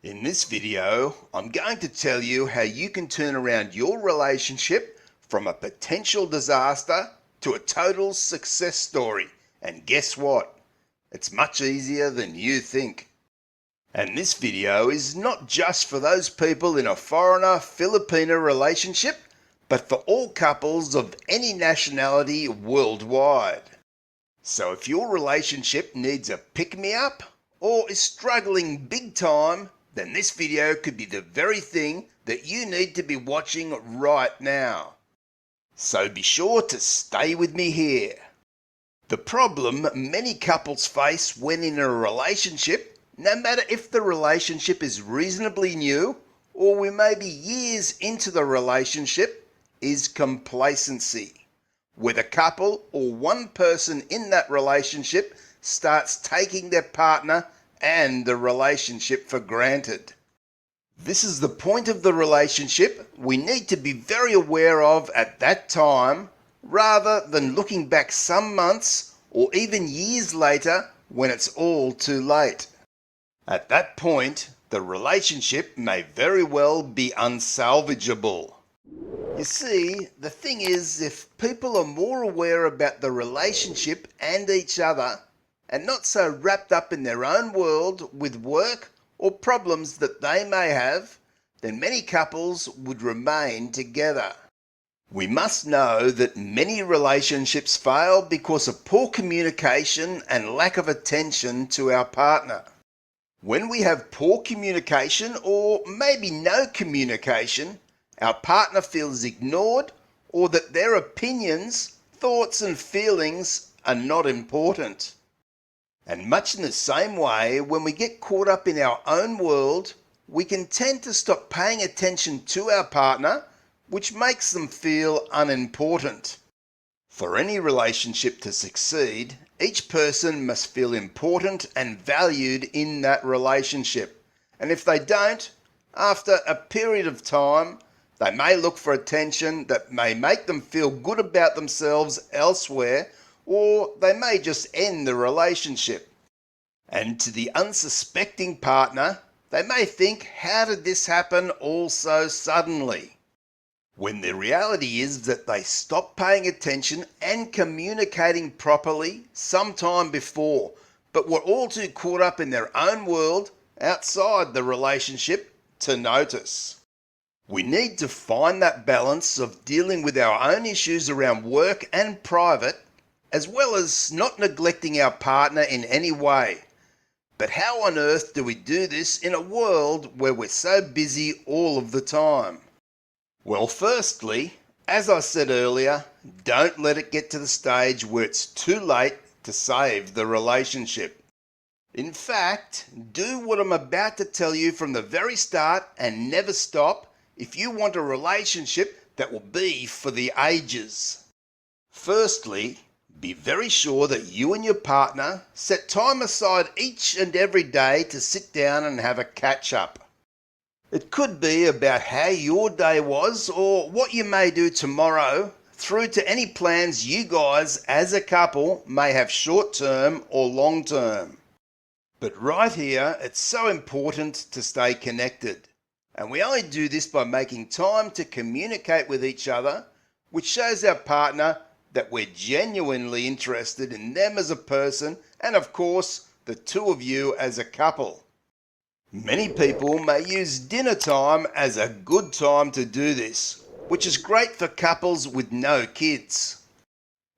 In this video, I'm going to tell you how you can turn around your relationship from a potential disaster to a total success story. And guess what? It's much easier than you think. And this video is not just for those people in a foreigner-Filipino relationship, but for all couples of any nationality worldwide. So if your relationship needs a pick-me-up or is struggling big time, then this video could be the very thing that you need to be watching right now. So be sure to stay with me here. The problem many couples face when in a relationship, no matter if the relationship is reasonably new or we may be years into the relationship, is complacency, where the couple or one person in that relationship starts taking their partner and the relationship for granted. This is the point of the relationship we need to be very aware of at that time, rather than looking back some months or even years later when it's all too late. At that point, the relationship may very well be unsalvageable. You see, the thing is, if people are more aware about the relationship and each other, and not so wrapped up in their own world with work or problems that they may have, then many couples would remain together. We must know that many relationships fail because of poor communication and lack of attention to our partner. When we have poor communication or maybe no communication, our partner feels ignored or that their opinions, thoughts and feelings are not important. And much in the same way, when we get caught up in our own world, we can tend to stop paying attention to our partner, which makes them feel unimportant. For any relationship to succeed, each person must feel important and valued in that relationship. And if they don't, after a period of time, they may look for attention that may make them feel good about themselves elsewhere, or they may just end the relationship. And to the unsuspecting partner, they may think, how did this happen all so suddenly? When the reality is that they stopped paying attention and communicating properly sometime before, but were all too caught up in their own world outside the relationship to notice. We need to find that balance of dealing with our own issues around work and private, as well as not neglecting our partner in any way. But how on earth do we do this in a world where we're so busy all of the time? Well, firstly, as I said earlier, don't let it get to the stage where it's too late to save the relationship. In fact, do what I'm about to tell you from the very start and never stop if you want a relationship that will be for the ages. Firstly, be very sure that you and your partner set time aside each and every day to sit down and have a catch-up. It could be about how your day was or what you may do tomorrow, through to any plans you guys as a couple may have short-term or long-term. But right here, it's so important to stay connected. And we only do this by making time to communicate with each other, which shows our partner that we're genuinely interested in them as a person and, of course, the two of you as a couple. Many people may use dinner time as a good time to do this, which is great for couples with no kids.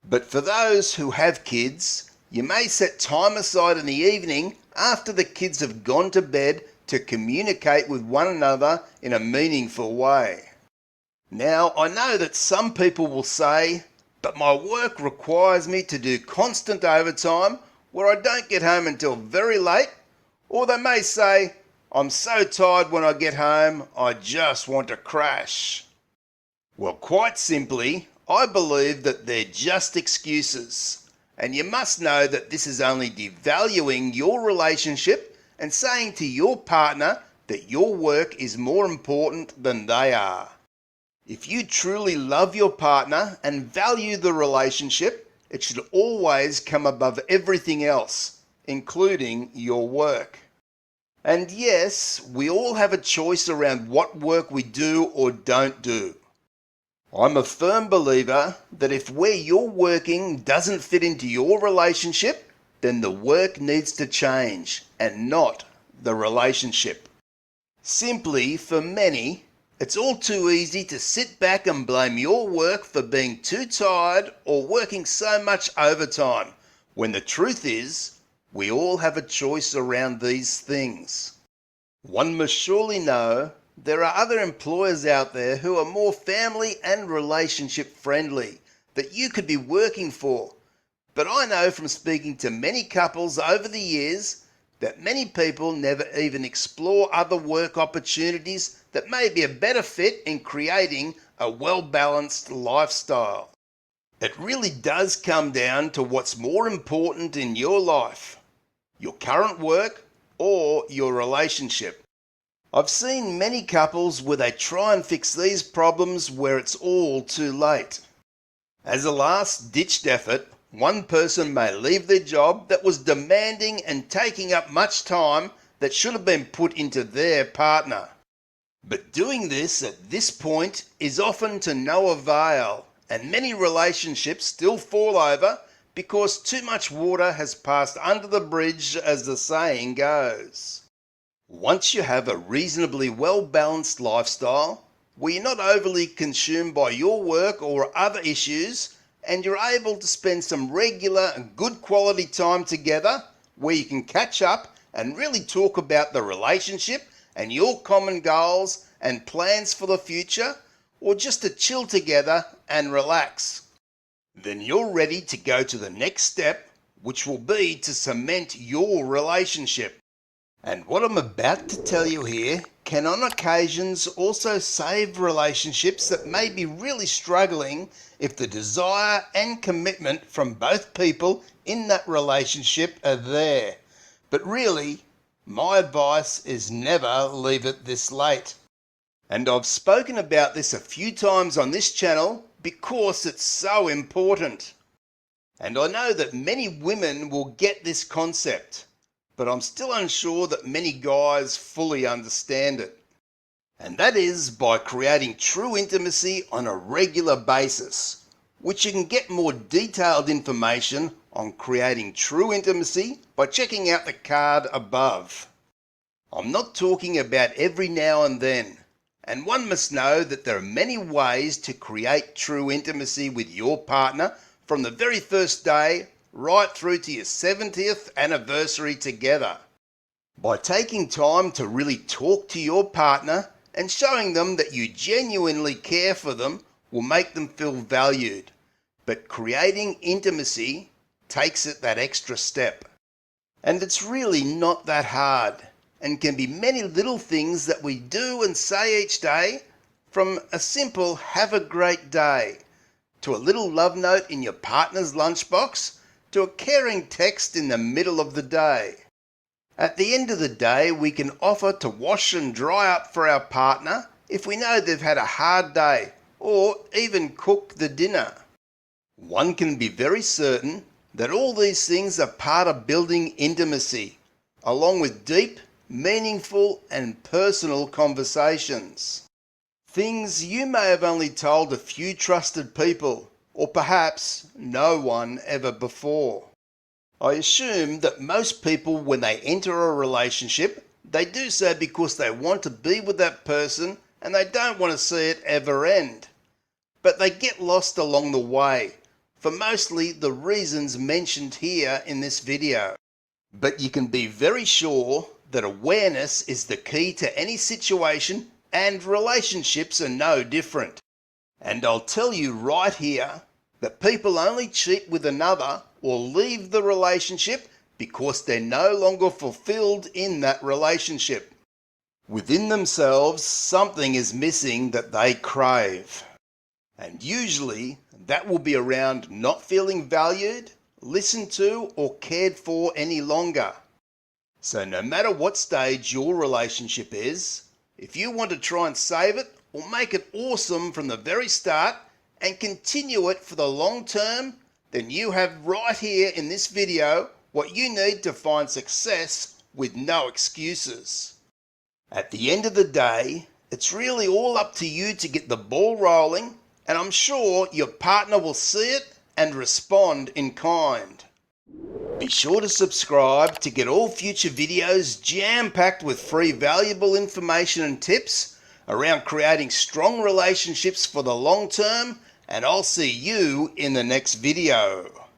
But for those who have kids, you may set time aside in the evening after the kids have gone to bed to communicate with one another in a meaningful way. Now, I know that some people will say, but my work requires me to do constant overtime where I don't get home until very late, or they may say, I'm so tired when I get home, I just want to crash. Well, quite simply, I believe that they're just excuses, and you must know that this is only devaluing your relationship and saying to your partner that your work is more important than they are. If you truly love your partner and value the relationship, it should always come above everything else, including your work. And yes, we all have a choice around what work we do or don't do. I'm a firm believer that if where you're working doesn't fit into your relationship, then the work needs to change and not the relationship. Simply, for many, it's all too easy to sit back and blame your work for being too tired or working so much overtime, when the truth is, we all have a choice around these things. One must surely know there are other employers out there who are more family and relationship friendly that you could be working for. But I know from speaking to many couples over the years that many people never even explore other work opportunities that may be a better fit in creating a well-balanced lifestyle. It really does come down to what's more important in your life, your current work or your relationship. I've seen many couples where they try and fix these problems where it's all too late. As a last-ditched effort, one person may leave their job that was demanding and taking up much time that should have been put into their partner. But doing this at this point is often to no avail, and many relationships still fall over because too much water has passed under the bridge, as the saying goes. Once you have a reasonably well-balanced lifestyle, where you're not overly consumed by your work or other issues, and you're able to spend some regular and good quality time together where you can catch up and really talk about the relationship and your common goals and plans for the future, or just to chill together and relax, then you're ready to go to the next step, which will be to cement your relationship. And what I'm about to tell you here can on occasions also save relationships that may be really struggling if the desire and commitment from both people in that relationship are there. But really, my advice is never leave it this late. And I've spoken about this a few times on this channel because it's so important. And I know that many women will get this concept, but I'm still unsure that many guys fully understand it. And that is by creating true intimacy on a regular basis, which you can get more detailed information on creating true intimacy by checking out the card above. I'm not talking about every now and then, and one must know that there are many ways to create true intimacy with your partner from the very first day right through to your 70th anniversary together. By taking time to really talk to your partner and showing them that you genuinely care for them will make them feel valued. But creating intimacy takes it that extra step. And it's really not that hard, and can be many little things that we do and say each day, from a simple "have a great day" to a little love note in your partner's lunchbox, to a caring text in the middle of the day. At the end of the day, we can offer to wash and dry up for our partner if we know they've had a hard day, or even cook the dinner. One can be very certain that all these things are part of building intimacy, along with deep, meaningful and personal conversations. Things you may have only told a few trusted people, or perhaps no one ever before. I assume that most people, when they enter a relationship, they do so because they want to be with that person and they don't want to see it ever end. But they get lost along the way, for mostly the reasons mentioned here in this video. But you can be very sure that awareness is the key to any situation, and relationships are no different. And I'll tell you right here that people only cheat with another or leave the relationship because they're no longer fulfilled in that relationship. Within themselves, something is missing that they crave. And usually that will be around not feeling valued, listened to, or cared for any longer. So no matter what stage your relationship is, if you want to try and save it or make it awesome from the very start and continue it for the long term, then you have right here in this video what you need to find success with no excuses. At the end of the day, it's really all up to you to get the ball rolling, and I'm sure your partner will see it and respond in kind. Be sure to subscribe to get all future videos jam-packed with free valuable information and tips around creating strong relationships for the long term, and I'll see you in the next video.